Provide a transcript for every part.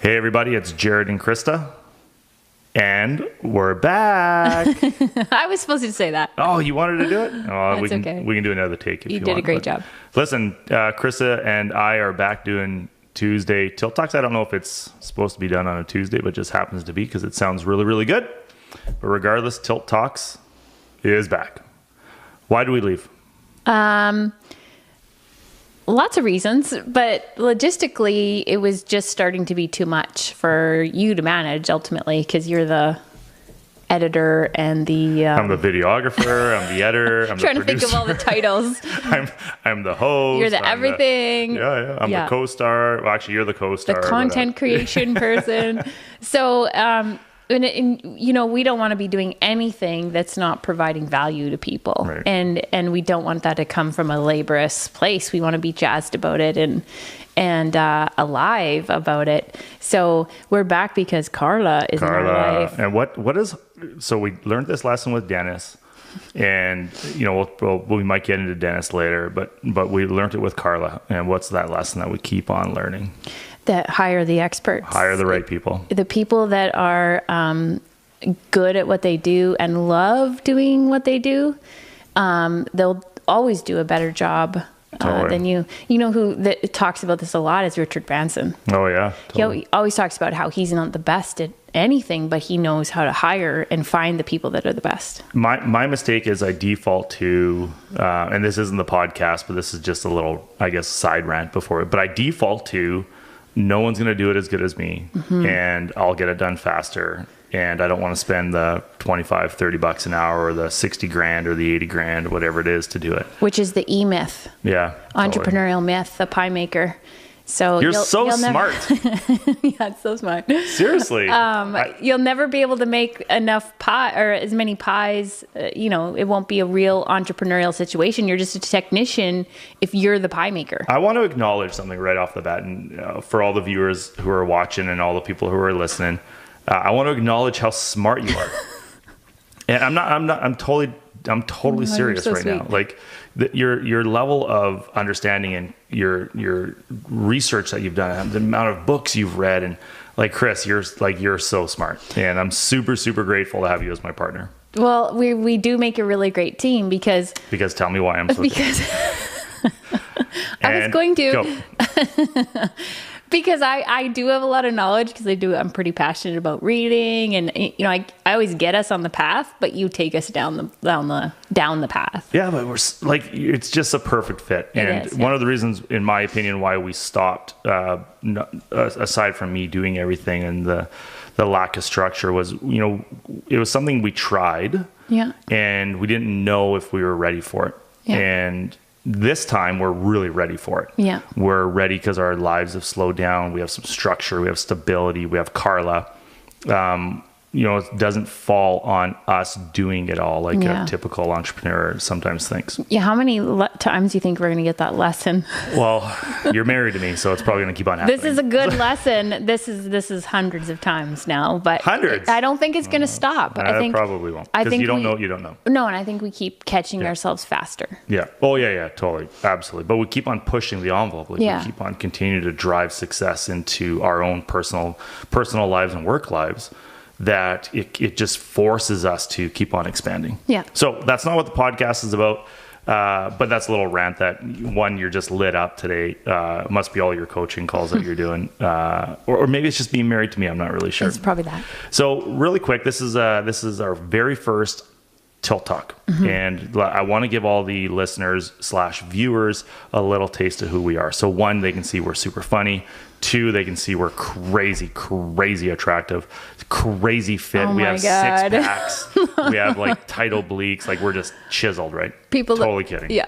Hey everybody, it's Jared and Krista, and we're back. I was supposed to say that. Oh, you wanted to do it? Oh, That's okay. We can do another take if you want. You did a great job. Listen, Krista and I are back doing Tuesday Tilt Talks. I don't know if it's supposed to be done on a Tuesday, but it just happens to be because it sounds really, really good. But regardless, Tilt Talks is back. Why do we leave? Lots of reasons, but logistically, it was just starting to be too much for you to manage ultimately, because you're the editor and the... I'm the videographer, I'm the editor, I'm trying the to think of all the titles. I'm the host. You're the everything. I'm the co-star. Well, actually, you're the co-star. The content creation person. So, and we don't want to be doing anything that's not providing value to people. Right. And we don't want that to come from a laborious place. We want to be jazzed about it and alive about it. So we're back because Carla is in our life. And what is, so we learned this lesson with Dennis, and we might get into Dennis later, but we learned it with Carla. And what's that lesson that we keep on learning? That hire the experts. Hire the right people. The people that are good at what they do and love doing what they do, they'll always do a better job than you. You know who that talks about this a lot is Richard Branson. Oh, yeah. Totally. He always talks about how he's not the best at anything, but he knows how to hire and find the people that are the best. My mistake is I default to, and this isn't the podcast, but this is just a little, I guess, side rant before it, but I default to, no one's going to do it as good as me, and I'll get it done faster. And I don't want to spend the $25, $30 an hour or the 60 grand or the 80 grand, whatever it is to do it. Which is the E-myth. Yeah. Entrepreneurial myth, the pie maker. So you're so smart. Yeah, it's so smart. Seriously. You'll never be able to make enough pie or as many pies. It won't be a real entrepreneurial situation. You're just a technician if you're the pie maker. I want to acknowledge something right off the bat. And for all the viewers who are watching and all the people who are listening, I want to acknowledge how smart you are. And I'm totally serious so right sweet. now. Like your level of understanding and your research that you've done, the amount of books you've read, and like Chris, you're so smart. And I'm super, super grateful to have you as my partner. Well, we do make a really great team because tell me why I'm so I was going to go. Because I do have a lot of knowledge because I'm pretty passionate about reading, and I always get us on the path, but you take us down the path. Yeah, but we're like, it's just a perfect fit. And one of the reasons, in my opinion, why we stopped, aside from me doing everything and the lack of structure, was it was something we tried, and we didn't know if we were ready for it, and this time we're really ready for it. Yeah. We're ready because our lives have slowed down. We have some structure. We have stability. We have Carla. It doesn't fall on us doing it all like a typical entrepreneur sometimes thinks. Yeah. How many times do you think we're going to get that lesson? Well, you're married to me, so it's probably going to keep on happening. This is a good lesson. This is hundreds of times now, but hundreds. I don't think it's going to stop. I think probably won't. Because you don't know what you don't know. No, and I think we keep catching ourselves faster. Yeah. Oh, yeah, totally. Absolutely. But we keep on pushing the envelope. We keep on continuing to drive success into our own personal lives and work lives, that it just forces us to keep on expanding. Yeah. So that's not what the podcast is about. But that's a little rant that, one, you're just lit up today. It must be all your coaching calls that you're doing. Or maybe it's just being married to me. I'm not really sure. It's probably that. So really quick, this is our very first Tilt Talk. And I want to give all the listeners / viewers a little taste of who we are. So one, they can see we're super funny. Two, they can see we're crazy, crazy attractive, crazy fit. We have 6 packs. We have like tight obliques. Like, we're just chiseled, right? Totally kidding. Yeah.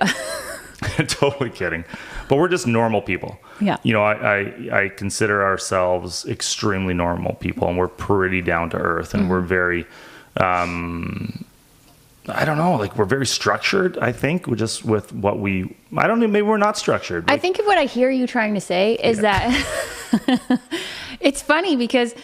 Totally kidding. But we're just normal people. Yeah. I consider ourselves extremely normal people, and we're pretty down to earth, and we're very, I don't know, like, we're very structured, I think, just with what I don't know, maybe we're not structured. I think what I hear you trying to say is that it's funny because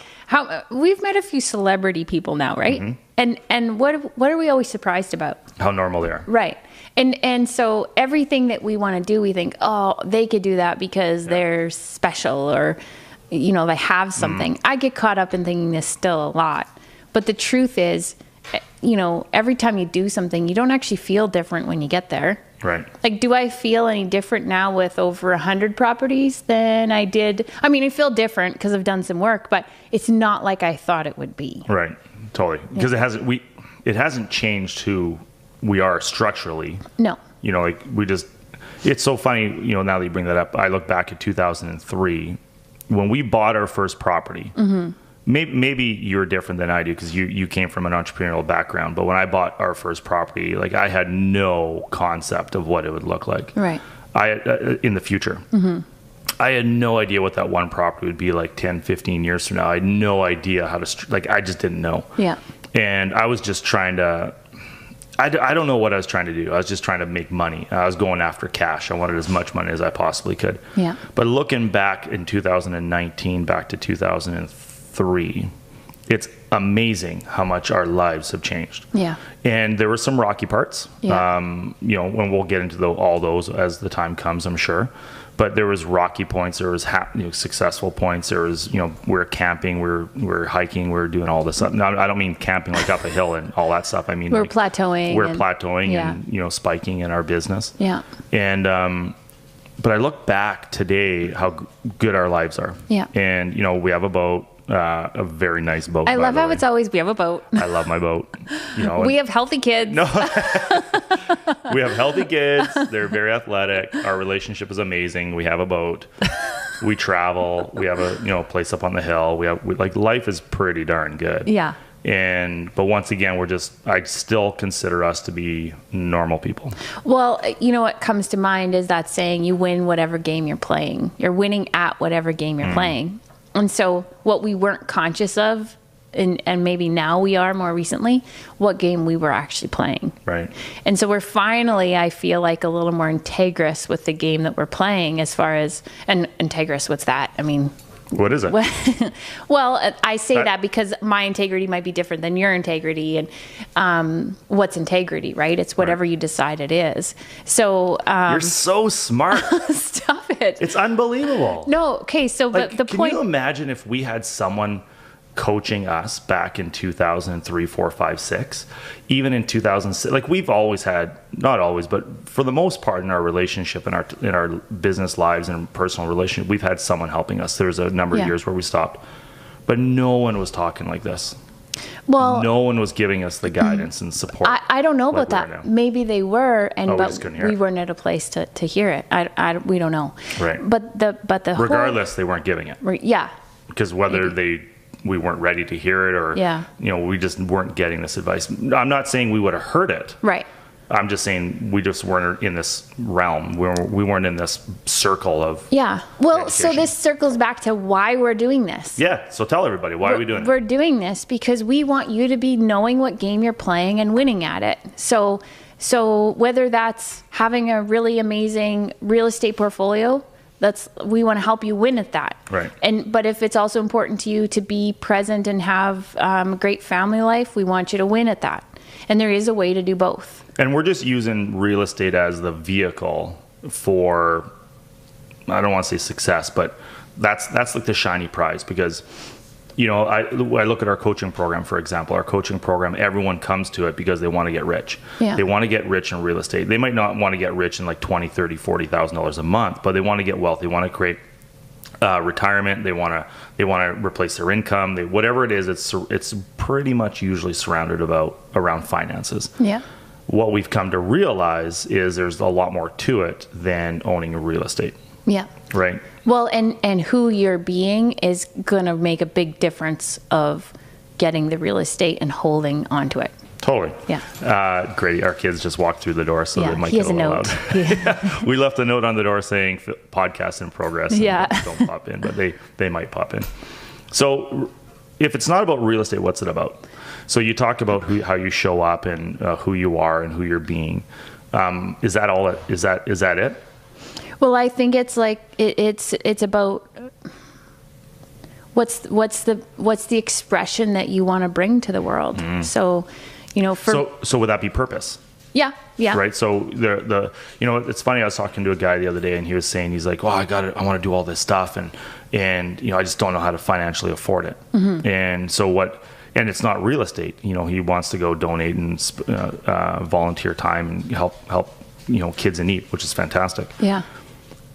we've met a few celebrity people now, right? And what are we always surprised about? How normal they are. Right. And so everything that we want to do, we think, oh, they could do that because they're special, or you know, I have something. I get caught up in thinking this still a lot. But the truth is, you know, every time you do something, you don't actually feel different when you get there. Right. Like, do I feel any different now with over 100 properties than I did? I mean, I feel different because I've done some work, but it's not like I thought it would be. Right. Totally. Because it hasn't changed who we are structurally. No. You know, like it's so funny, you know, now that you bring that up, I look back at 2003 when we bought our first property. Mm-hmm. Maybe you're different than I do because you came from an entrepreneurial background. But when I bought our first property, like I had no concept of what it would look like. Right. In the future. Mm-hmm. I had no idea what that one property would be like 10, 15 years from now. I had no idea how to, I just didn't know. Yeah. And I was just trying to, I don't know what I was trying to do. I was just trying to make money. I was going after cash. I wanted as much money as I possibly could. Yeah. But looking back in 2019, back to 2003, it's amazing how much our lives have changed. Yeah. And there were some rocky parts. Yeah. You know, and we'll get into all those as the time comes, I'm sure. But there was rocky points. There was successful points. There was, you know, we're camping, we're hiking, we're doing all this stuff. Now, I don't mean camping like up a hill and all that stuff. I mean, we're plateauing. We're plateauing and, you know, spiking in our business. Yeah. And, but I look back today how good our lives are. Yeah. And, you know, we have a boat. A very nice boat. I love how it's always, we have a boat. I love my boat. You know, we have healthy kids. No, we have healthy kids. They're very athletic. Our relationship is amazing. We have a boat. We travel. We have a place up on the hill. Like life is pretty darn good. Yeah. But once again, I still consider us to be normal people. Well, you know what comes to mind is that saying, you win whatever game you're playing. You're winning at whatever game you're playing. And so what we weren't conscious of, and maybe now we are more recently, what game we were actually playing. Right. And so we're finally, I feel like, a little more integrous with the game that we're playing as far as, and integrous, what's that? I mean... What is it? Well, I say that because my integrity might be different than your integrity. And what's integrity, right? It's whatever you decide it is. So you're so smart. Stop it. It's unbelievable. No, okay. So but the point. Can you imagine if we had someone coaching us back in 2003, 4, 5, 6, even in 2006? Like we've always had, not always, but for the most part in our relationship, in our business lives and personal relationship, we've had someone helping us. There was a number of years where we stopped, but no one was talking like this. Well, no one was giving us the guidance and support. I don't know about that. Maybe they were, but we weren't at a place to hear it. We don't know. Right. But the regardless, they weren't giving it. Yeah. Because whether we weren't ready to hear it or, we just weren't getting this advice. I'm not saying we would have heard it. Right. I'm just saying we just weren't in this realm. We weren't in this circle of Well, education. So this circles back to why we're doing this. Yeah. So tell everybody, why are we doing it? We're doing this because we want you to be knowing what game you're playing and winning at it. So whether that's having a really amazing real estate portfolio, we want to help you win at that. Right. But if it's also important to you to be present and have a great family life, we want you to win at that. And there is a way to do both. And we're just using real estate as the vehicle for, I don't want to say success, but that's like the shiny prize because, I look at our coaching program, for example. Our coaching program, everyone comes to it because they want to get rich. Yeah. They want to get rich in real estate. They might not want to get rich in like $20,000, $30,000, $40,000 a month, but they want to get wealth. They want to create retirement. They want to replace their income. Whatever it is, it's pretty much usually surrounded around finances. Yeah. What we've come to realize is there's a lot more to it than owning real estate. Yeah. Right. Well, and who you're being is going to make a big difference of getting the real estate and holding onto it. Totally. Yeah. Grady, our kids just walked through the door, so they might get a little loud. Yeah. We left a note on the door saying podcast in progress. Yeah. Don't pop in, but they might pop in. So if it's not about real estate, what's it about? So you talk about how you show up and who you are and who you're being. Is that all? Is that it? Well, I think it's like it's about what's the expression that you want to bring to the world. Mm. So, so would that be purpose? Yeah. Yeah. Right. So it's funny. I was talking to a guy the other day, and he was saying, he's like, well, I want to do all this stuff. And I just don't know how to financially afford it. Mm-hmm. And it's not real estate. He wants to go donate and volunteer time and help kids in need, which is fantastic. Yeah.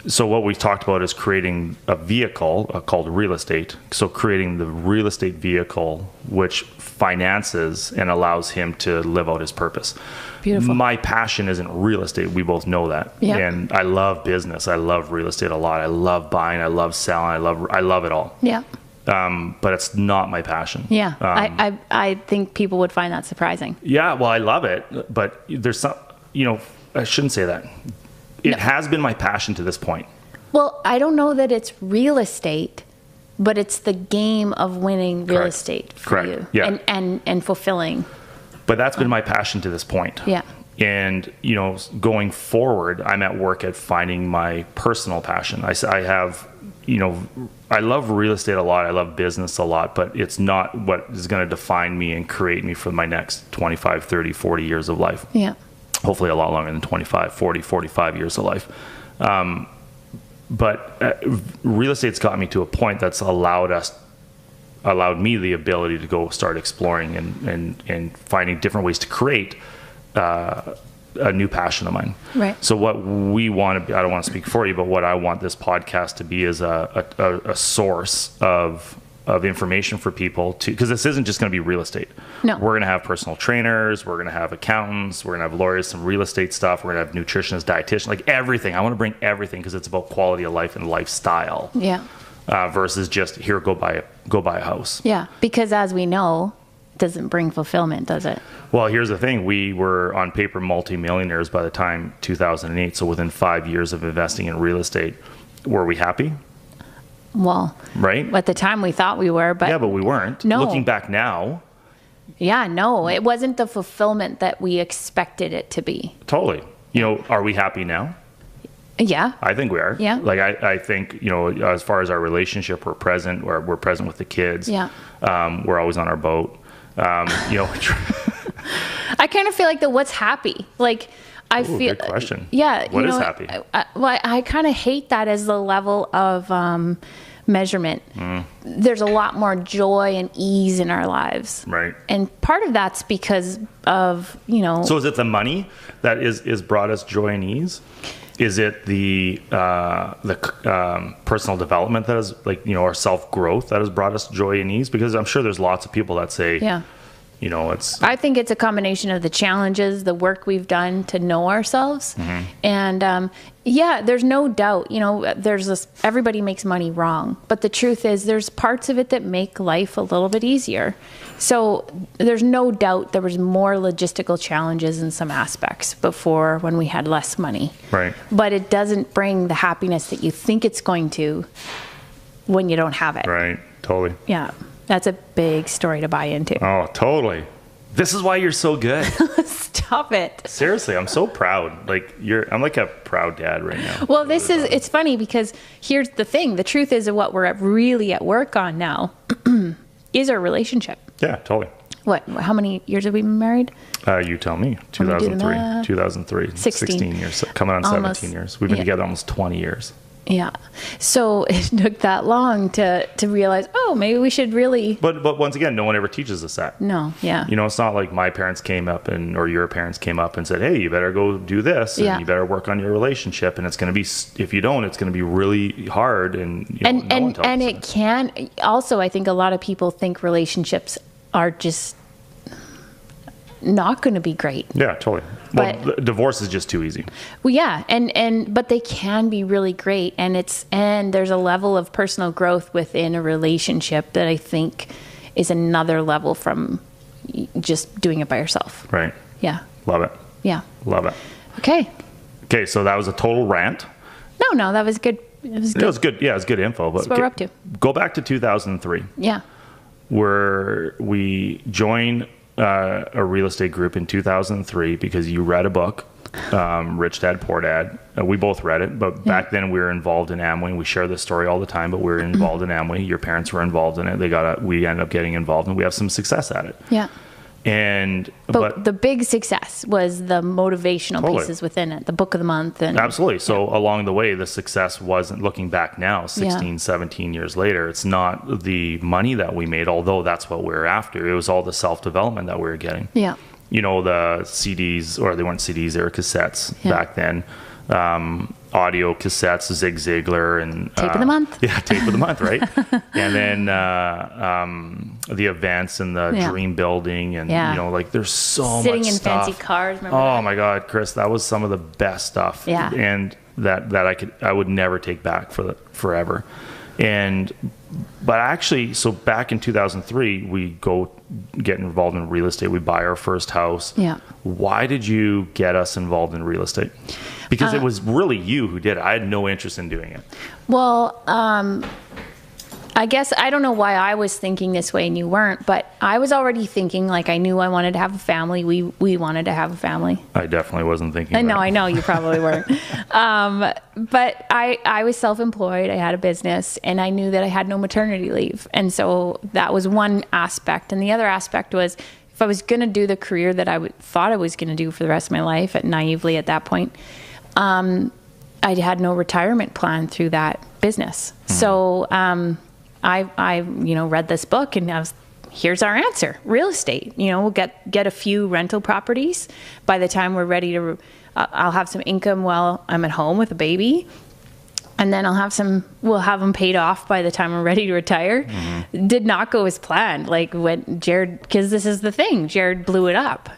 So what we've talked about is creating a vehicle called real estate. So creating the real estate vehicle, which finances and allows him to live out his purpose. Beautiful. My passion isn't real estate. We both know that. Yeah. And I love business. I love real estate a lot. I love buying. I love selling. I love it all. Yeah. But it's not my passion. Yeah. I think people would find that surprising. Yeah. Well, I love it, but there's some, I shouldn't say that. It has been my passion to this point. Well, I don't know that it's real estate, but it's the game of winning real estate for you. Yeah. And fulfilling. But that's been my passion to this point. Yeah. And, going forward, I'm at work at finding my personal passion. I have, I love real estate a lot. I love business a lot, but it's not what is going to define me and create me for my next 25, 30, 40 years of life. Yeah. Hopefully a lot longer than 25, 40, 45 years of life. But real estate's got me to a point that's allowed me the ability to go start exploring and finding different ways to create a new passion of mine. Right. So what we want to be, I don't want to speak for you, but what I want this podcast to be is a source of information for people because this isn't just going to be real estate. No. We're going to have personal trainers. We're going to have accountants. We're going to have lawyers, some real estate stuff. We're going to have nutritionists, dietitians, like everything. I want to bring everything because it's about quality of life and lifestyle. Yeah. Versus just here, go buy a house. Yeah. Because as we know, it doesn't bring fulfillment, does it? Well, here's the thing. We were on paper multimillionaires by the time 2008. So within 5 years of investing in real estate, were we happy? Well, right. At the time we thought we were, but we weren't. No. Looking back now. Yeah, no, it wasn't the fulfillment that we expected it to be. Totally. Are we happy now? Yeah. I think we are. Yeah. Like I think, as far as our relationship, we're present with the kids. Yeah. We're always on our boat. I kind of feel like what's happy? Like I feel good question. Yeah. What is happy? I kind of hate that as the level of measurement. There's a lot more joy and ease in our lives. Right. And part of that's because of, So is it the money that is brought us joy and ease? Is it the personal development that is our self-growth that has brought us joy and ease? Because I'm sure there's lots of people that say, yeah. I think it's a combination of the challenges, the work we've done to know ourselves. Mm-hmm. And, there's no doubt, everybody makes money wrong, but the truth is there's parts of it that make life a little bit easier. So there's no doubt there was more logistical challenges in some aspects before when we had less money. Right. But it doesn't bring the happiness that you think it's going to when you don't have it. Right. Totally. Yeah. That's a big story to buy into. Oh, totally. This is why you're so good. Stop it. Seriously, I'm so proud. I'm like a proud dad right now. Well, it's funny because here's the thing. The truth is what we're really at work on now is our relationship. Yeah, totally. What? How many years have we been married? You tell me. 2003. 16 years. Coming on 17 years. We've been together almost 20 years. Yeah. So it took that long to realize, maybe we should really. But once again, no one ever teaches us that. No. Yeah. It's not like my parents came up or your parents came up and said, hey, you better go do this and you better work on your relationship. And it's going to be, if you don't, it's going to be really hard. And it can also, I think a lot of people think relationships are just not going to be great. Yeah, totally. Well, divorce is just too easy. Well, yeah, but they can be really great, and there's a level of personal growth within a relationship that I think is another level from just doing it by yourself. Right. Yeah. Love it. Yeah. Love it. Okay. So that was a total rant. No, that was good. It was good. Yeah, it was good info. But that's what we're up to. Go back to 2003. Yeah. Where we joined a real estate group in 2003 because you read a book, Rich Dad, Poor Dad. We both read it, but back then we were involved in Amway. We share this story all the time, but we were involved in Amway. Your parents were involved in it. We ended up getting involved, and we have some success at it. Yeah. But the big success was the motivational pieces within it, the book of the month. And absolutely. So along the way, the success wasn't, looking back now, 16, 17 years later, it's not the money that we made, although that's what we were after. It was all the self-development that we were getting. Yeah. You know, the CDs, or they weren't CDs, they were cassettes back then. Audio cassettes, Zig Ziglar, and tape of the month. Yeah, tape of the month, right? And then the events and the dream building, and you know, like there's so sitting much in stuff. fancy cars. Remember that? My God, Chris, that was some of the best stuff. Yeah. And that I would never take back forever. But actually, so back in 2003, we go get involved in real estate. We buy our first house. Yeah. Why did you get us involved in real estate? Because it was really you who did it. I had no interest in doing it. Well, I guess I don't know why I was thinking this way and you weren't, but I was already thinking, like, I knew I wanted to have a family. We wanted to have a family. I definitely wasn't thinking that. No, I know you probably weren't. But I was self-employed. I had a business, and I knew that I had no maternity leave. And so that was one aspect. And the other aspect was, if I was going to do the career that I thought I was going to do for the rest of my life, naively at that point, I had no retirement plan through that business. Mm-hmm. So I read this book, and here's our answer: real estate. We'll get a few rental properties. By the time we're ready to, I'll have some income while I'm at home with a baby, and then we'll have them paid off by the time we're ready to retire. Mm-hmm. Did not go as planned. Like when Jared, because this is the thing, Jared blew it up.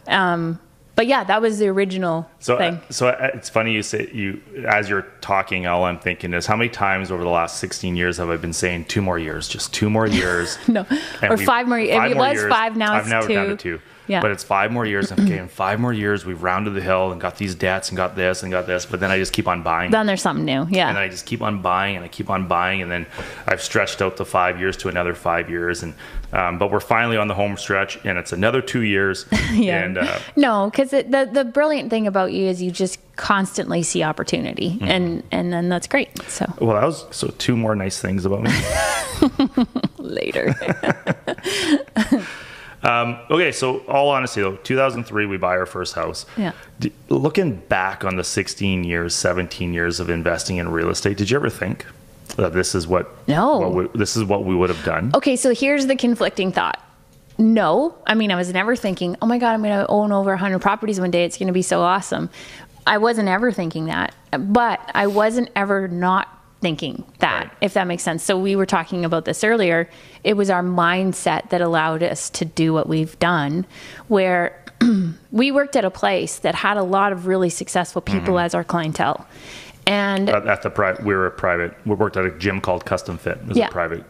But yeah, that was the original thing. So it's funny you say as you're talking, all I'm thinking is, how many times over the last 16 years have I been saying 2 more years, just 2 more years? No, or 5 more years. It was 5, now it's 2. I've never done 2. Yeah. But it's 5 more years. Okay, in 5 more years, we've rounded the hill and got these debts and got this and got this. But then I just keep on buying. Then there's something new. Yeah. And then I just keep on buying, and I keep on buying. And then I've stretched out the 5 years to another 5 years. And but we're finally on the home stretch, and it's another 2 years. Yeah. And, no, because the brilliant thing about you is you just constantly see opportunity. Mm-hmm. And then that's great. So. Well, that was 2 more nice things about me. Later. Okay, so all honesty though, 2003 we buy our first house. Yeah. Looking back on the 16 years, 17 years of investing in real estate, did you ever think that this is what we would have done? Okay, so here's the conflicting thought. No, I mean, I was never thinking, oh my God, I'm going to own over 100 properties one day. It's going to be so awesome. I wasn't ever thinking that, but I wasn't ever not thinking that, right, if that makes sense. So we were talking about this earlier. It was our mindset that allowed us to do what we've done, where we worked at a place that had a lot of really successful people as our clientele. And we worked at a gym called Custom Fit. It was a private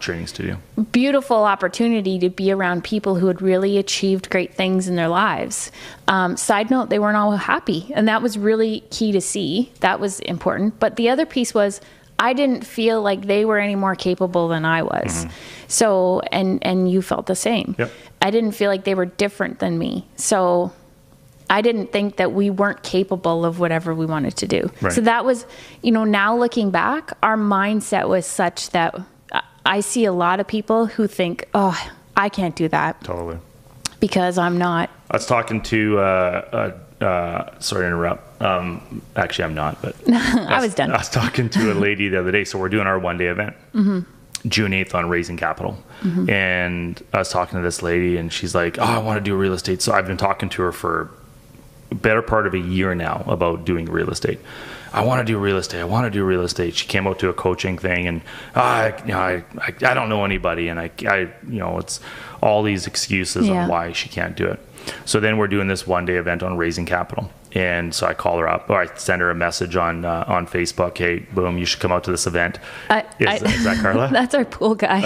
training studio. Beautiful opportunity to be around people who had really achieved great things in their lives. Side note, they weren't all happy. And that was really key to see. That was important. But the other piece was, I didn't feel like they were any more capable than I was. Mm-hmm. So, and you felt the same. Yep. I didn't feel like they were different than me. So I didn't think that we weren't capable of whatever we wanted to do. Right. So that was, now looking back, our mindset was such that I see a lot of people who think, oh, I can't do that. Totally. Because I'm not. I was talking to, sorry to interrupt. Actually, I'm not, but I was done. I was talking to a lady the other day. So we're doing our one-day event. Mm-hmm. June 8th on raising capital. Mm-hmm. And I was talking to this lady, and she's like, oh, I want to do real estate. So I've been talking to her for better part of a year now about doing real estate. I want to do real estate. She came out to a coaching thing, and I don't know anybody, and I it's all these excuses on why she can't do it. So then we're doing this one-day event on raising capital, and so I call her up, or I send her a message on Facebook. Hey, boom, you should come out to this event. Is that Carla? That's our pool guy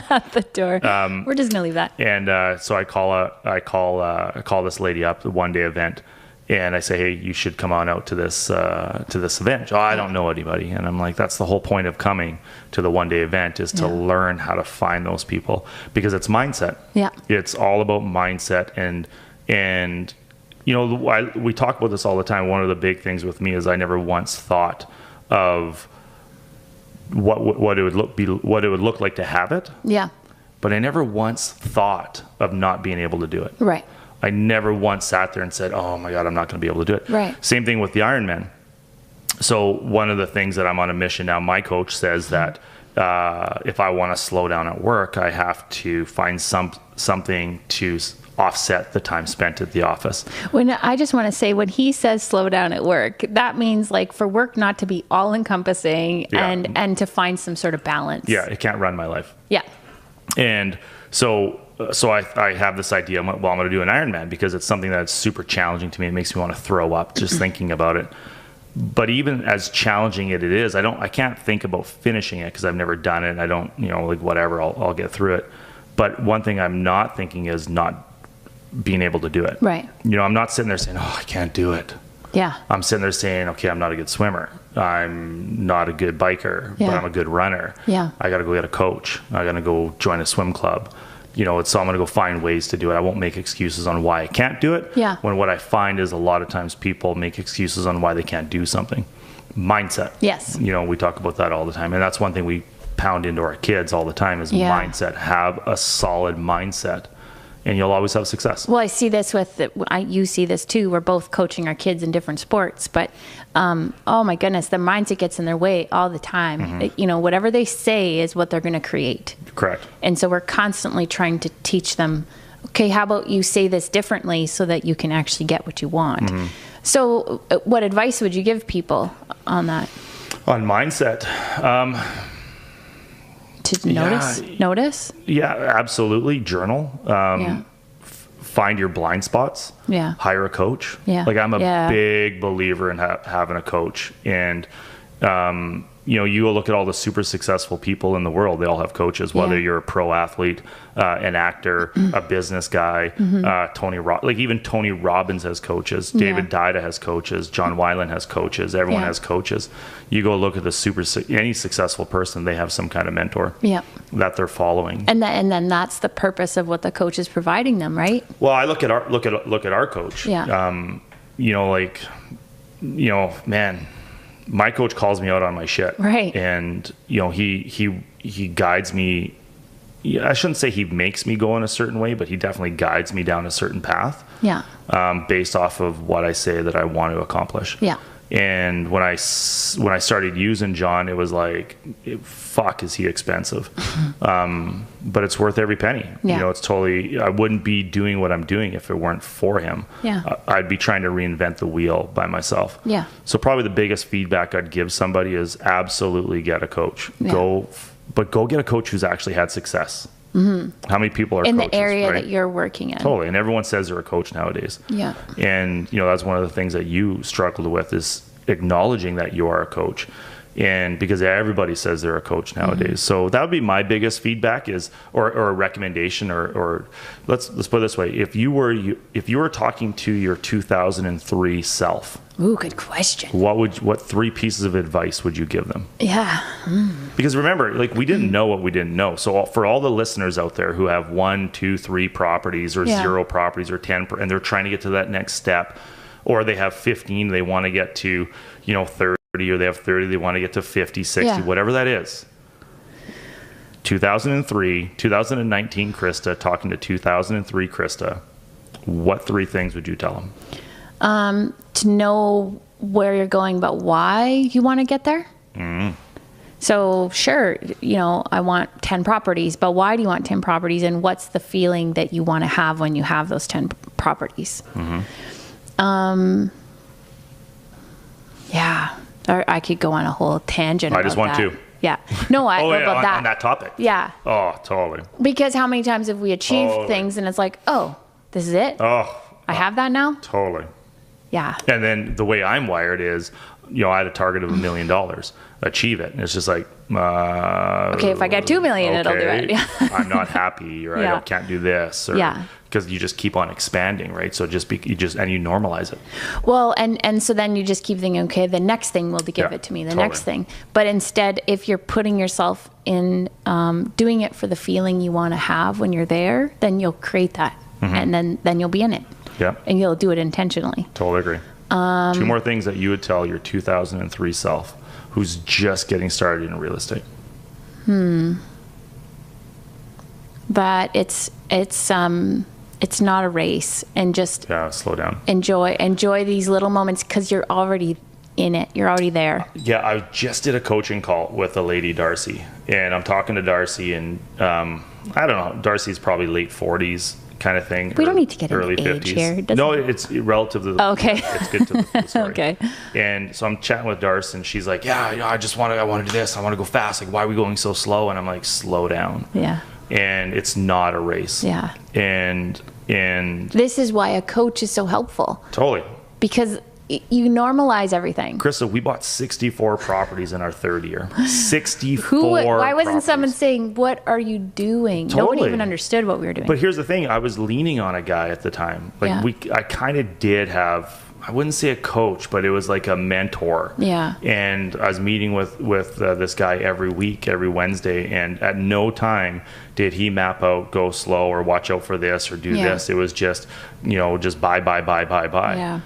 at the door. We're just gonna leave that. And so I call this lady up, the one-day event. And I say, hey, you should come on out to this event. Oh, I don't know anybody. And I'm like, that's the whole point of coming to the one-day event, is to learn how to find those people, because it's mindset. Yeah, it's all about mindset. And we talk about this all the time. One of the big things with me is I never once thought of what it would look like to have it. Yeah. but I never once thought of not being able to do it. Right. I never once sat there and said, oh my God, I'm not going to be able to do it. Right. Same thing with the Ironman. So one of the things that I'm on a mission now, my coach says that if I want to slow down at work, I have to find something to offset the time spent at the office. When I just want to say, when he says slow down at work, that means like for work not to be all encompassing and to find some sort of balance. Yeah, it can't run my life. Yeah. And so I have this idea, well, I'm going to do an Ironman because it's something that's super challenging to me. It makes me want to throw up just thinking about it. But even as challenging it is, I can't think about finishing it because I've never done it. I don't, like whatever, I'll get through it. But one thing I'm not thinking is not being able to do it. Right. I'm not sitting there saying, oh, I can't do it. Yeah. I'm sitting there saying, okay, I'm not a good swimmer. I'm not a good biker, but I'm a good runner. Yeah. I got to go get a coach. I got to go join a swim club. So I'm going to go find ways to do it. I won't make excuses on why I can't do it. Yeah. When what I find is a lot of times people make excuses on why they can't do something. Mindset. Yes. We talk about that all the time. And that's one thing we pound into our kids all the time is mindset. Have a solid mindset. And you'll always have success. Well, I see this you see this too. We're both coaching our kids in different sports, but oh my goodness, their mindset gets in their way all the time. Mm-hmm. Whatever they say is what they're going to create. Correct. And so we're constantly trying to teach them, okay, how about you say this differently so that you can actually get what you want? Mm-hmm. So what advice would you give people on that? On mindset? To notice? Yeah, absolutely. Journal. Find your blind spots. Yeah. Hire a coach. Yeah. Like I'm a big believer in having a coach. And, you will look at all the super successful people in the world. They all have coaches, whether you're a pro athlete, an actor, a business guy, even Tony Robbins has coaches. David Dida has coaches. John Weiland has coaches. Everyone has coaches. You go look at any successful person, they have some kind of mentor that they're following. And then that's the purpose of what the coach is providing them, right? Well, I look at our coach. Yeah. Man, my coach calls me out on my shit. Right. And, he guides me. I shouldn't say he makes me go in a certain way, but he definitely guides me down a certain path. Yeah. Based off of what I say that I want to accomplish. Yeah. And when I started using John, it was like, fuck, is he expensive? But it's worth every penny. Yeah. It's totally, I wouldn't be doing what I'm doing if it weren't for him. Yeah. I'd be trying to reinvent the wheel by myself. Yeah. So probably the biggest feedback I'd give somebody is absolutely get a coach. Yeah. Go get a coach who's actually had success. Mm-hmm. How many people are in coaches, the area that you're working in? Totally. And everyone says they're a coach nowadays. Yeah. And, that's one of the things that you struggled with is acknowledging that you are a coach. And because everybody says they're a coach nowadays. Mm-hmm. So that would be my biggest feedback or a recommendation or let's put it this way. If you were talking to your 2003 self. Ooh, good question. What 3 pieces of advice would you give them? Yeah. Because remember, we didn't know what we didn't know. So for all the listeners out there who have 1, 2, 3 properties or 0 properties or 10, and they're trying to get to that next step, or they have 15, they want to get to, 30, or they have 30, they want to get to 50, 60, whatever that is. 2019 Krista talking to 2003 Krista. What 3 things would you tell them? To know where you're going, but why you want to get there. Mm. So sure, I want 10 properties, but why do you want 10 properties? And what's the feeling that you want to have when you have those 10 properties? Mm-hmm. Yeah. Or I could go on a whole tangent about that. I just want to. Yeah. No, about that. On that topic. Yeah. Oh, totally. Because how many times have we achieved things and it's like, oh, this is it? Oh. I have that now? Totally. Yeah. And then the way I'm wired is, I had a target of $1 million. Achieve it. And it's just like, okay, if I get 2 million, it'll do it. I'm not happy, or I can't do this, or because you just keep on expanding, right? So you normalize it. Well, and so then you just keep thinking, okay, the next thing will give it to me, the next thing. But instead, if you're putting yourself in, doing it for the feeling you want to have when you're there, then you'll create that, and then you'll be in it. Yeah. And you'll do it intentionally. Totally agree. 2 more things that you would tell your 2003 self who's just getting started in real estate. that it's not a race, and just slow down. Enjoy these little moments, because you're already in it. You're already there. Yeah, I just did a coaching call with a lady, Darcy, and I'm talking to Darcy, and I don't know, Darcy's probably late 40s kind of thing. We don't need to get early into 50s. age here. No, it's relative to the okay. It's good to the story. Okay. And so I'm chatting with Darcy, and she's like, yeah, I want to do this. I want to go fast. Like, why are we going so slow? And I'm like, slow down. Yeah. And it's not a race. Yeah. And this is why a coach is so helpful. Totally. Because you normalize everything. Krista, we bought 64 properties in our third year. 64 Why wasn't properties. Someone saying, what are you doing? Totally. Nobody even understood what we were doing. But here's the thing. I was leaning on a guy at the time. Like I kind of did have, I wouldn't say a coach, but it was like a mentor. Yeah. And I was meeting with this guy every week, every Wednesday, and at no time did he map out, go slow, or watch out for this, or do this. It was just, just buy. Yeah.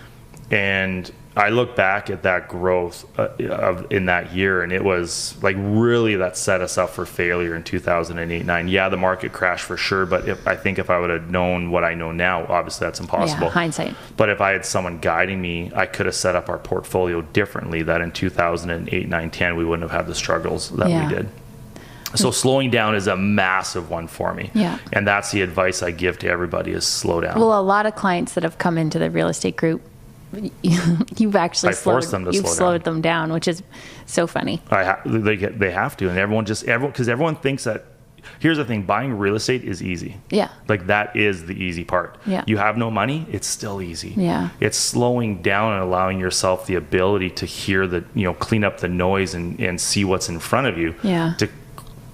And I look back at that growth in that year, and it was like really that set us up for failure in 2008-9. Yeah, the market crashed for sure, but I think if I would have known what I know now, obviously that's impossible. Yeah, hindsight. But if I had someone guiding me, I could have set up our portfolio differently, that in 2008, 9, 10, we wouldn't have had the struggles that we did. So slowing down is a massive one for me. Yeah. And that's the advice I give to everybody, is slow down. Well, a lot of clients that have come into the real estate group, you've actually slowed them down, which is so funny. They have to, and because everyone thinks that. Here's the thing: buying real estate is easy. Yeah, like that is the easy part. Yeah, you have no money; it's still easy. Yeah, it's slowing down and allowing yourself the ability to hear clean up the noise and see what's in front of you. Yeah, to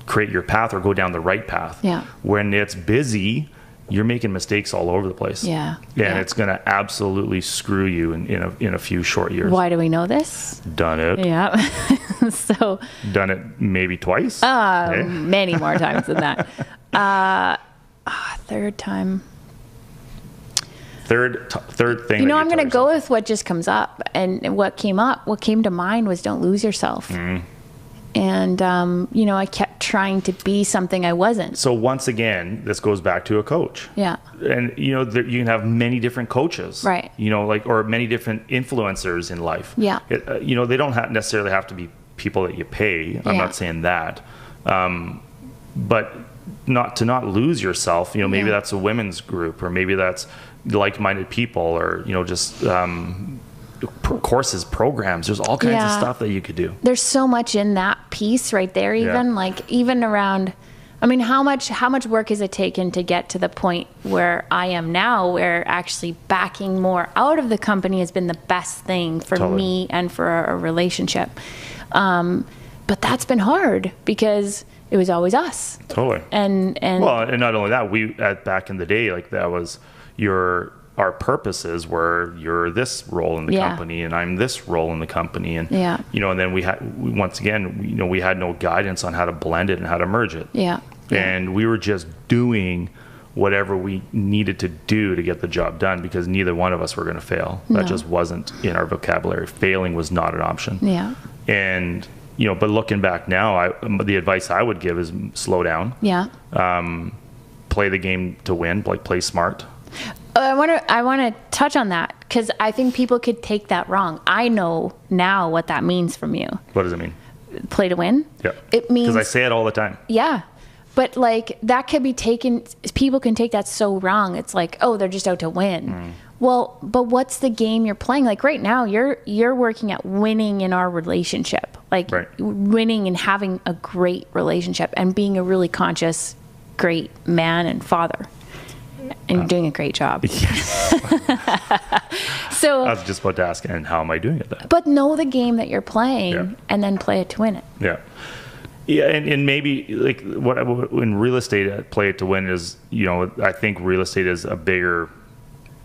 create your path or go down the right path. Yeah, when it's busy, you're making mistakes all over the place. Yeah. And it's going to absolutely screw you in a few short years. Why do we know this? Done it. Yeah. So. Done it maybe twice? Many more times than that. Third time. Third thing. I'm going to go with what just comes up. And what came to mind was, don't lose yourself. Mm-hmm. And, I kept trying to be something I wasn't. So once again, this goes back to a coach. Yeah. And, you can have many different coaches. Right. Or many different influencers in life. Yeah. They don't necessarily have to be people that you pay. I'm not saying that. But not lose yourself. Maybe that's a women's group, or maybe that's like-minded people, or, just... courses, programs, there's all kinds of stuff that you could do. There's so much in that piece right there, even around, how much work has it taken to get to the point where I am now, where actually backing more out of the company has been the best thing for me and for our relationship. But that's been hard because it was always us. Totally. And not only that, back in the day, like that was our purposes were, you're this role in the company and I'm this role in the company. And, and then we had no guidance on how to blend it and how to merge it. Yeah. And we were just doing whatever we needed to do to get the job done, because neither one of us were going to fail. That just wasn't in our vocabulary. Failing was not an option. Yeah. And, but looking back now, the advice I would give is slow down. Yeah. Play the game to win, play smart. I want to touch on that, because I think people could take that wrong. I know now what that means from you. What does it mean? Play to win? Yeah. It means... Because I say it all the time. Yeah. But that could be taken... People can take that so wrong. It's like, oh, they're just out to win. Mm. Well, but what's the game you're playing? Like right now, you're working at winning in our relationship. Winning and having a great relationship and being a really conscious, great man and father. And you're doing a great job. Yes. So I was just about to ask, and how am I doing at that? But know the game that you're playing, and then play it to win it. Yeah. Yeah, and maybe in real estate, play it to win is, I think real estate is a bigger,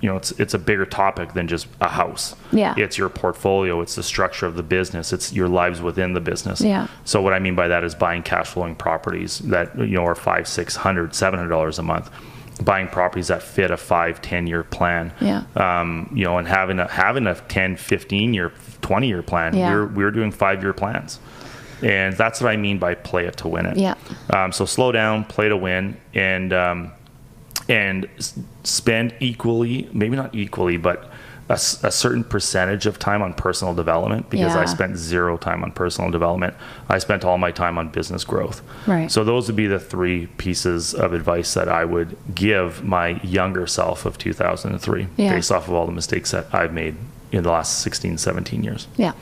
it's a bigger topic than just a house. Yeah. It's your portfolio. It's the structure of the business. It's your lives within the business. Yeah. So what I mean by that is buying cash flowing properties that, are $500, $600, $700 a month. Buying properties that fit a 5-10 year plan. Yeah. And having a 10, 15 year, 20 year plan. Yeah. We're doing 5-year plans. And that's what I mean by play it to win it. Yeah. So slow down, play to win, and spend equally, maybe not equally, but a certain percentage of time on personal development, because I spent 0 time on personal development. I spent all my time on business growth. Right. So those would be the 3 pieces of advice that I would give my younger self of 2003, based off of all the mistakes that I've made in the last 16, 17 years. Yeah.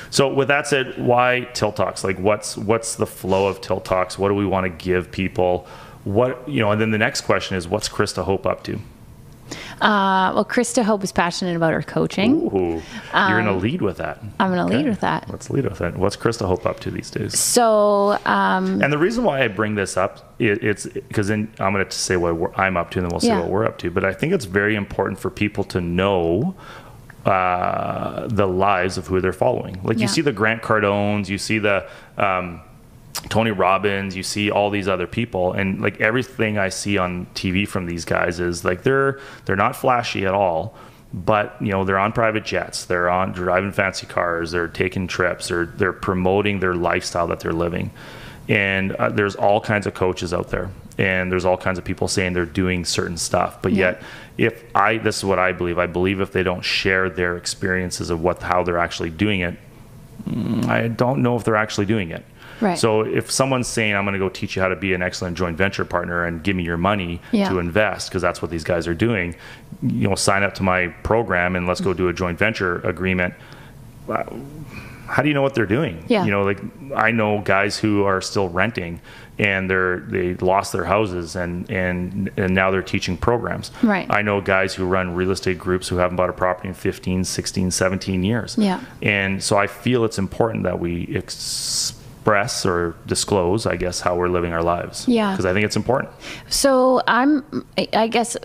So with that said, why Tilt Talks? Like what's the flow of Tilt Talks? What do we want to give people? And then the next question is, what's Krista Hope up to? Well, Krista Hope is passionate about her coaching. Ooh, you're going to lead with that. I'm going to lead with that. Let's lead with that. What's Krista Hope up to these days? So, and the reason why I bring this up, it's because then I'm going to say what I'm up to, and then we'll see what we're up to. But I think it's very important for people to know the lives of who they're following. Like you see the Grant Cardones, you see the Tony Robbins, you see all these other people, and like everything I see on TV from these guys is like they're not flashy at all, but they're on private jets, they're driving fancy cars, they're taking trips, or they're promoting their lifestyle that they're living. And there's all kinds of coaches out there, and there's all kinds of people saying they're doing certain stuff, but yet this is what I believe if they don't share their experiences of how they're actually doing it, I don't know if they're actually doing it. Right. So if someone's saying, I'm going to go teach you how to be an excellent joint venture partner and give me your money to invest, because that's what these guys are doing, sign up to my program and let's go do a joint venture agreement. How do you know what they're doing? Yeah. Like I know guys who are still renting, and they lost their houses and now they're teaching programs. Right. I know guys who run real estate groups who haven't bought a property in 15, 16, 17 years. Yeah. And so I feel it's important that we express or disclose, I guess, how we're living our lives. Yeah. Because I think it's important. So I guess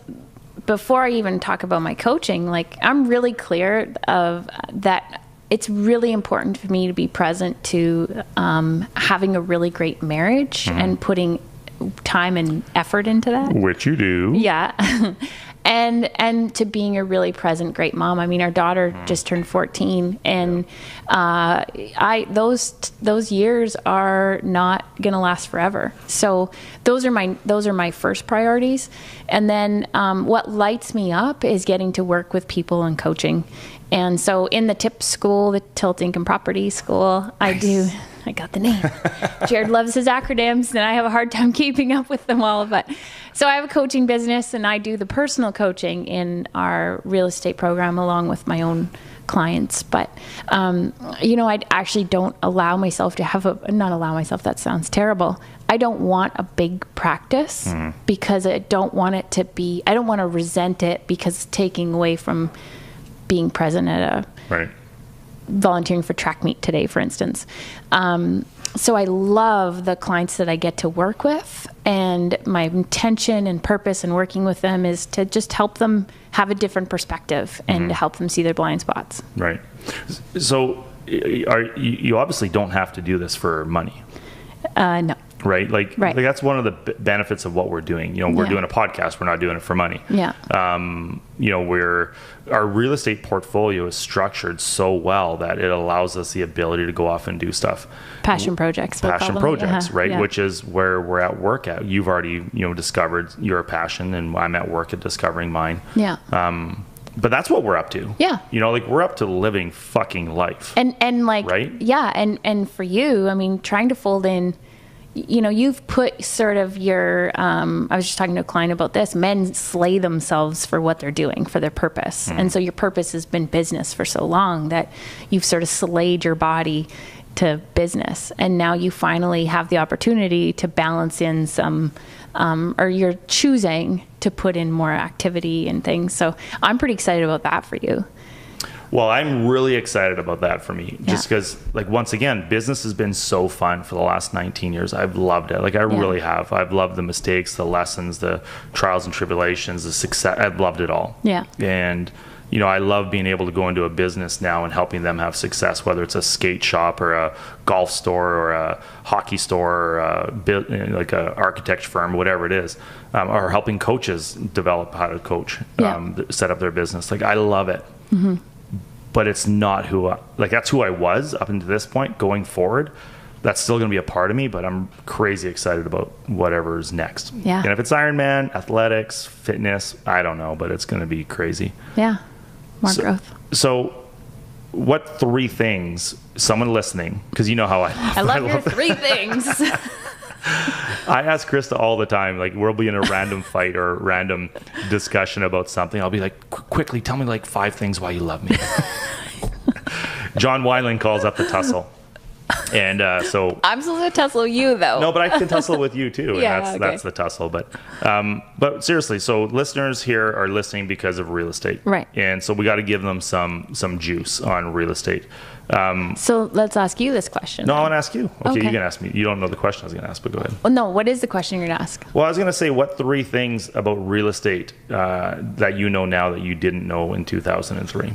before I even talk about my coaching, like I'm really clear of that. It's really important for me to be present to having a really great marriage and putting time and effort into that. Which you do. Yeah. And to being a really present, great mom. I mean, our daughter just turned 14, and those years are not going to last forever. So those are my first priorities. And then what lights me up is getting to work with people and coaching. And so in the TIP school, the Tilt Income Property School, I got the name. Jared loves his acronyms, and I have a hard time keeping up with them all. But so I have a coaching business, and I do the personal coaching in our real estate program along with my own clients. But, I actually don't allow myself to not allow myself, that sounds terrible. I don't want a big practice because I don't want to resent it because it's taking away from being present at volunteering for track meet today, for instance. So I love the clients that I get to work with, and my intention and purpose in working with them is to just help them have a different perspective and to help them see their blind spots. Right. So you obviously don't have to do this for money. No. Right? Like that's one of the benefits of what we're doing. We're doing a podcast. We're not doing it for money. Yeah. Our real estate portfolio is structured so well that it allows us the ability to go off and do stuff. Passion projects. Right? Yeah. Which is where we're at work at. You've already, discovered your passion, and I'm at work at discovering mine. Yeah. But that's what we're up to. Yeah. We're up to living fucking life. And right? Yeah. And for you, I mean, trying to fold in, you've put sort of your, I was just talking to a client about this, men slay themselves for what they're doing, for their purpose. And so your purpose has been business for so long that you've sort of slayed your body to business. And now you finally have the opportunity to balance in some, or you're choosing to put in more activity and things. So I'm pretty excited about that for you. Well, I'm really excited about that for me, just because, once again, business has been so fun for the last 19 years. I've loved it. I really have. I've loved the mistakes, the lessons, the trials and tribulations, the success. I've loved it all. Yeah. And, I love being able to go into a business now and helping them have success, whether it's a skate shop or a golf store or a hockey store or a architecture firm, whatever it is, or helping coaches develop how to coach, set up their business. I love it. Mm-hmm. But it's not that's who I was up until this point. Going forward, That's still going to be a part of me, but I'm crazy excited about whatever's next. Yeah. And if it's Ironman, athletics, fitness, I don't know, but it's going to be crazy. Yeah. More growth. So what 3 things, someone listening, because you know how I love your 3 things. I ask Krista all the time, like we'll be in a random fight or a random discussion about something. I'll be like, quickly, tell me like 5 things why you love me. John Weiland calls up the tussle. And so I'm supposed to tussle you though. No, but I can tussle with you too. And Yeah, that's the tussle. But seriously, so listeners here are listening because of real estate. Right. And so we got to give them some juice on real estate. So let's ask you this question. No, I want to ask you. Okay, Okay. you can ask me. You don't know the question I was going to ask, but go ahead. Well, no, what is the question you're going to ask? Well, I was going to say, what 3 things about real estate that you know now that you didn't know in 2003? You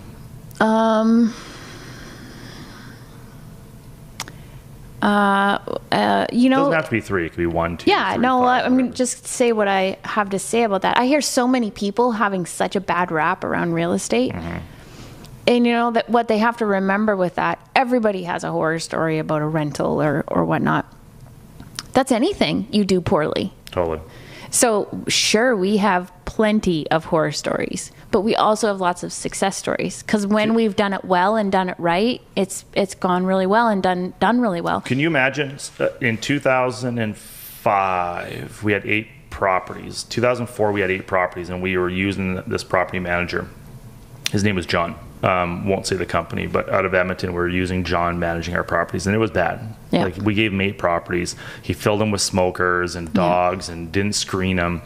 know, It doesn't have to be 3. It could be 1, 2, yeah, 3, no, 5, I'm going whatever. to just say what I have to say about that. I hear so many people having such a bad rap around real estate. Mm-hmm. And you know that what they have to remember with that, everybody has a horror story about a rental or whatnot. That's anything you do poorly. Totally. So sure, we have plenty of horror stories, but we also have lots of success stories. Because when we've done it well and done it right, it's gone really well and done really well. Can you imagine in 2005 we had 8 properties. 2004 we had 8 properties, and we were using this property manager. His name was John. Won't say the company, but out of Edmonton, we were using John managing our properties, and it was bad. Yeah. Like we gave him 8 properties. He filled them with smokers and dogs and didn't screen them.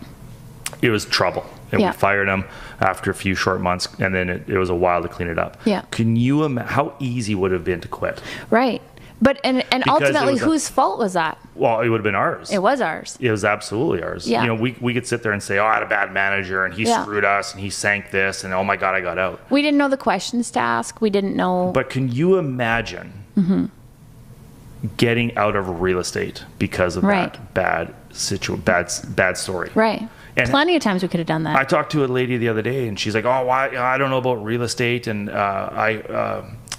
It was trouble. And we fired him after a few short months, and then it was a while to clean it up. Yeah. Can you imagine how easy would it have been to quit? Right. But and ultimately, was whose fault was that? Well, it would have been ours. It was ours. It was absolutely ours. Yeah. You know, we could sit there and say, oh, I had a bad manager and he screwed us and he sank this and oh my God, I got out. We didn't know the questions to ask. We didn't know. But can you imagine getting out of real estate because of that bad story? Right. And plenty of times we could have done that. I talked to a lady the other day and she's like, oh, why? I don't know about real estate. And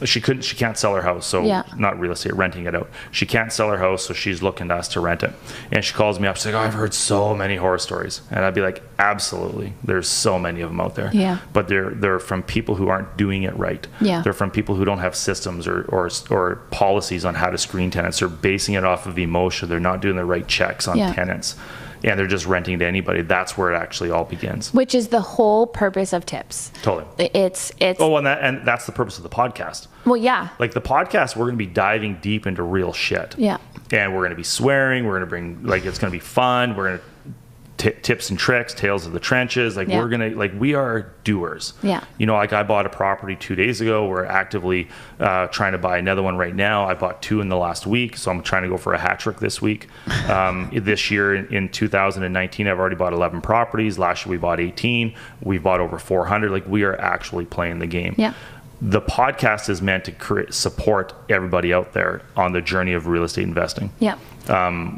she can't sell her house. So not real estate, renting it out. She can't sell her house. So she's looking to us to rent it. And she calls me up. She's like, oh, I've heard so many horror stories. And I'd be like, absolutely. There's so many of them out there. Yeah. But they're from people who aren't doing it right. Yeah. They're from people who don't have systems or policies on how to screen tenants. They're basing it off of emotion. They're not doing the right checks on tenants. And they're just renting to anybody. That's where it actually all begins. Which is the whole purpose of tips. Totally. It's. Oh, and that's the purpose of the podcast. Well, yeah. Like the podcast, we're going to be diving deep into real shit. Yeah. And we're going to be swearing. We're going to bring, like, it's going to be fun. We're going to tips and tricks, tales of the trenches. Like we're going to, like, we are doers. Yeah. You know, like I bought a property 2 days ago. We're actively trying to buy another one right now. I bought 2 in the last week. So I'm trying to go for a hat trick this week. This year in 2019, I've already bought 11 properties. Last year we bought 18. We've bought over 400. Like we are actually playing the game. Yeah. The podcast is meant to support everybody out there on the journey of real estate investing. Yeah.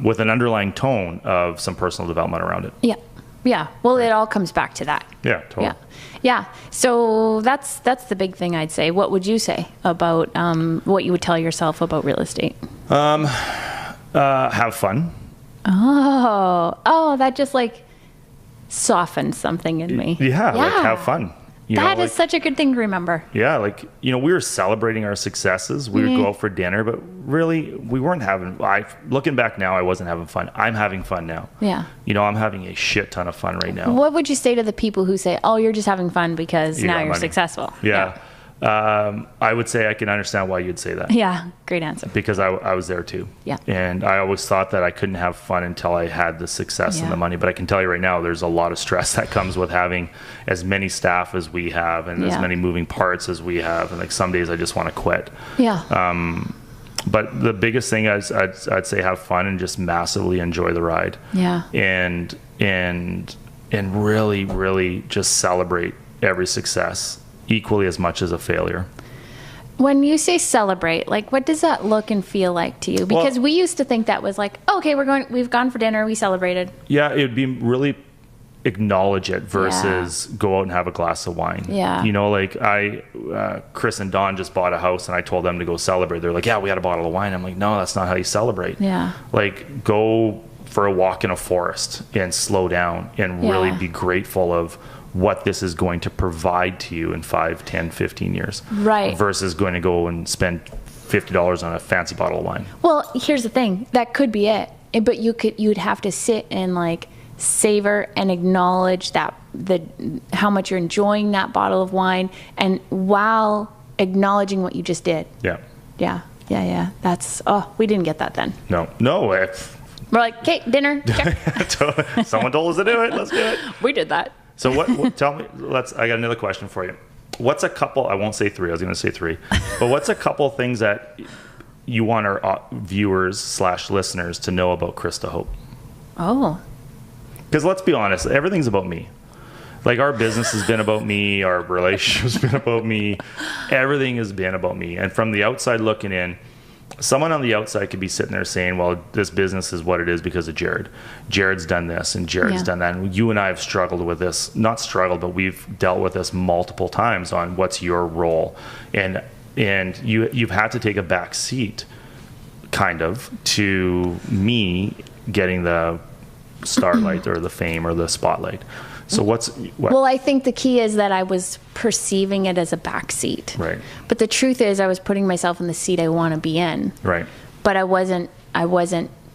With an underlying tone of some personal development around it. Yeah. Yeah. Well, it all comes back to that. Yeah, totally. Yeah. Yeah. So that's the big thing I'd say. What would you say about what you would tell yourself about real estate? Have fun. Oh, that just like softened something in me. Yeah. Like have fun. That is such a good thing to remember. Yeah, like, you know, we were celebrating our successes. We would go out for dinner, but really, we weren't having... looking back now, I wasn't having fun. I'm having fun now. Yeah. You know, I'm having a shit ton of fun right now. What would you say to the people who say, oh, you're just having fun because now you're successful? Yeah. I would say I can understand why you'd say that. Yeah, great answer. Because I was there too. Yeah. And I always thought that I couldn't have fun until I had the success and the money. But I can tell you right now, there's a lot of stress that comes with having as many staff as we have and as many moving parts as we have. And like some days I just want to quit. Yeah. But the biggest thing is I'd say have fun and just massively enjoy the ride. Yeah. And really, really just celebrate every success equally as much as a failure. When you say celebrate, like what does that look and feel like to you? Because we used to think that was like, oh, okay, we've gone for dinner, we celebrated. Yeah, it'd be really acknowledge it versus go out and have a glass of wine. Yeah. You know, like Chris and Don just bought a house and I told them to go celebrate. They're like, yeah, we had a bottle of wine. I'm like, no, that's not how you celebrate. Yeah. Like, go for a walk in a forest and slow down and really be grateful of what this is going to provide to you in 5, 10, 15 years. Right. Versus going to go and spend $50 on a fancy bottle of wine. Well, here's the thing. That could be it. But you'd have to sit and like savor and acknowledge that how much you're enjoying that bottle of wine, and while acknowledging what you just did. Yeah. That's we didn't get that then. No. We're like, okay, dinner. Check. Someone told us to do it. Let's do it. We did that. So what tell me, I got another question for you. What's a couple, I won't say 3, I was going to say 3, but what's a couple things that you want our viewers / listeners to know about Krista Hope? Oh. Because let's be honest, everything's about me. Like, our business has been about me, our relationship's been about me, everything has been about me. And from the outside looking in, someone on the outside could be sitting there saying, well, this business is what it is because of Jared. Jared's done this and Jared's done that. And you and I have struggled with this, not struggled, but we've dealt with this multiple times on what's your role. And you've had to take a back seat, kind of, to me getting the starlight or the fame or the spotlight. So what? Well, I think the key is that I was perceiving it as a backseat. Right. But the truth is I was putting myself in the seat I want to be in. Right. But I wasn't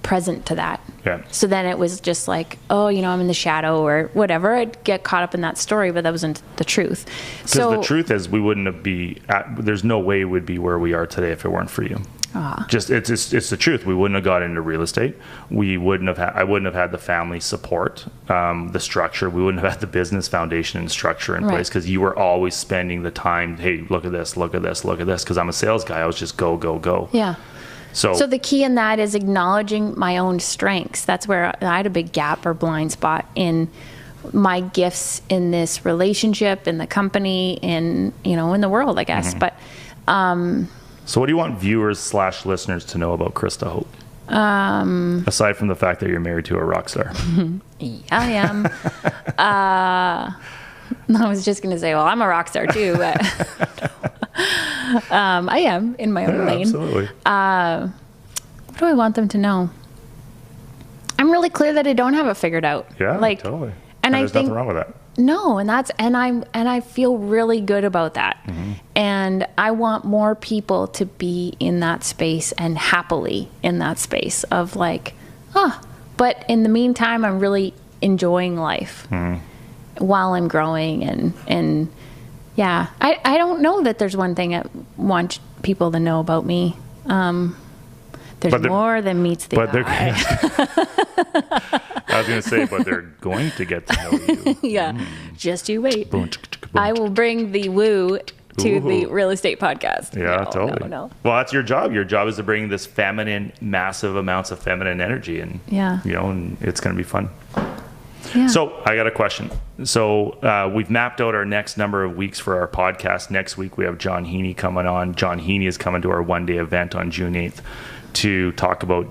present to that. Yeah. So then it was just like, I'm in the shadow or whatever. I'd get caught up in that story, but that wasn't the truth. Because the truth is we wouldn't there's no way we'd be where we are today if it weren't for you. Just it's the truth. We wouldn't have got into real estate. I wouldn't have had the family support, the structure. We wouldn't have had the business foundation and structure in place, because you were always spending the time. Hey, look at this, look at this, look at this. Because I'm a sales guy, I was just go. Yeah. So the key in that is acknowledging my own strengths. That's where I had a big gap or blind spot in my gifts in this relationship, in the company, in the world, I guess. But so what do you want viewers / listeners to know about Krista Hope? Aside from the fact that you're married to a rock star. Yeah, I am. I was just going to say, well, I'm a rock star too. But I am in my own lane. Absolutely. What do I want them to know? I'm really clear that I don't have it figured out. Yeah, totally. And there's nothing wrong with that. No, and I feel really good about that. And I want more people to be in that space and happily in that space of like, but in the meantime, I'm really enjoying life while I'm growing. And yeah, I don't know that there's one thing I want people to know about me. There's more than meets the eye. I was going to say, but they're going to get to know you. Yeah. Just you wait. I will bring the woo to the real estate podcast. Yeah, totally. No. Well, that's your job. Your job is to bring this massive amounts of feminine energy, and and it's going to be fun. Yeah. So I got a question. So we've mapped out our next number of weeks for our podcast. Next week we have John Heaney coming on. John Heaney is coming to our one-day event on June 8th to talk about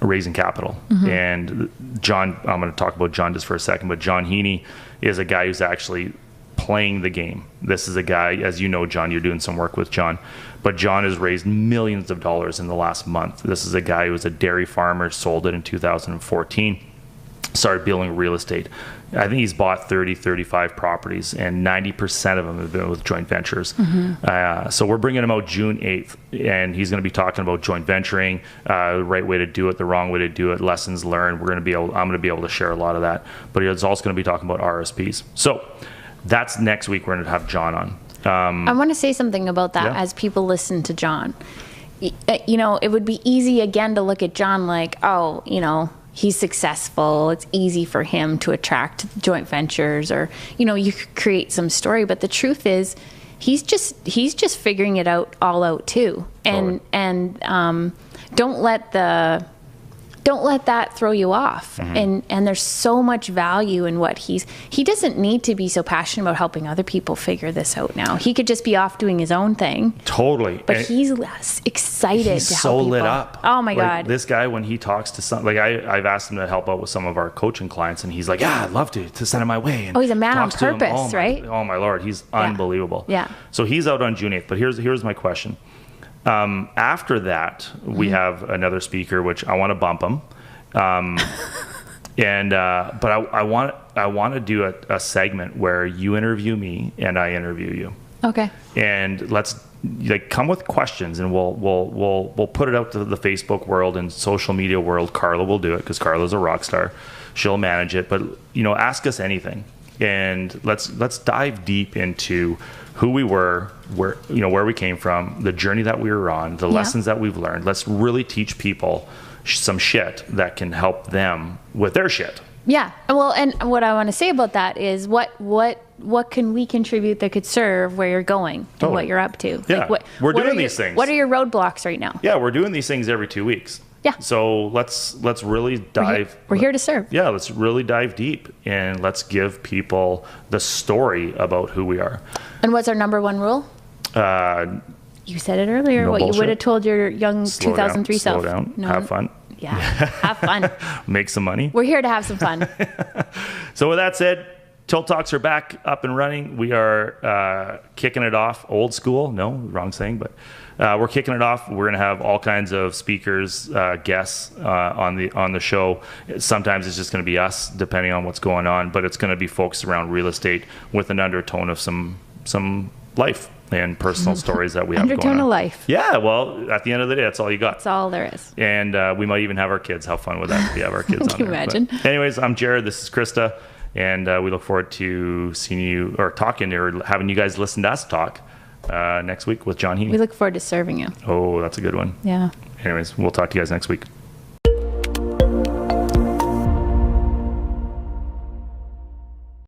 raising capital. And John, I'm going to talk about John just for a second, but John Heaney is a guy who's actually playing the game. This is a guy, as you know, John, you're doing some work with John, but John has raised millions of dollars in the last month. This is a guy who was a dairy farmer, sold it in 2014, started building real estate. I think he's bought 35 properties, and 90% of them have been with joint ventures. So we're bringing him out June 8th, and he's going to be talking about joint venturing, the right way to do it, the wrong way to do it, lessons learned. I'm going to be able to share a lot of that, but he's also going to be talking about RSPs. So that's next week. We're going to have John on. I want to say something about that as people listen to John. It would be easy again to look at John like, he's successful. It's easy for him to attract joint ventures, or, you could create some story. But the truth is, he's just figuring it out all out too. And don't let don't let that throw you off. And there's so much value in what he doesn't need to be so passionate about helping other people figure this out now. He could just be off doing his own thing. Totally. But he's less excited to help people. He's so lit up. Oh my God. This guy, when he talks to some, like I've asked him to help out with some of our coaching clients, and he's like, yeah, I'd love to send him my way. And he's a man on purpose, right? Oh my Lord. He's unbelievable. Yeah. So he's out on June 8th, but here's my question. After that, we have another speaker, which I want to bump him. But I want to do a segment where you interview me and I interview you. Okay. And let's come with questions, and we'll put it out to the Facebook world and social media world. Carla will do it because Carla's a rock star. She'll manage it, but ask us anything, and let's dive deep into who we were, where we came from, the journey that we were on, the lessons that we've learned. Let's really teach people some shit that can help them with their shit. Yeah. Well, and what I want to say about that is what can we contribute that could serve where you're going and what you're up to? Yeah. Like we're doing these things. What are your roadblocks right now? Yeah, we're doing these things every 2 weeks. Yeah. So let's really dive. We're here to serve. Yeah, let's really dive deep, and let's give people the story about who we are. And what's our number one rule? You said it earlier. No what bullshit. You would have told your young 2003 self. Slow down. No. Have fun. Yeah. Have fun. Make some money. We're here to have some fun. So with that said, Tilt Talks are back up and running. We are kicking it off old school. No, wrong saying, but we're kicking it off. We're going to have all kinds of speakers, guests on the show. Sometimes it's just going to be us, depending on what's going on, but it's going to be focused around real estate with an undertone of some life and personal stories that we have going on. Undertone of life. Yeah, well, at the end of the day, that's all you got. That's all there is. And we might even have our kids. How fun would that be? Have our kids on Can you imagine? But anyways, I'm Jared. This is Krista. And we look forward to seeing you or talking or having you guys listen to us talk next week with John Heaney. We look forward to serving you. Oh, that's a good one. Yeah. Anyways, we'll talk to you guys next week.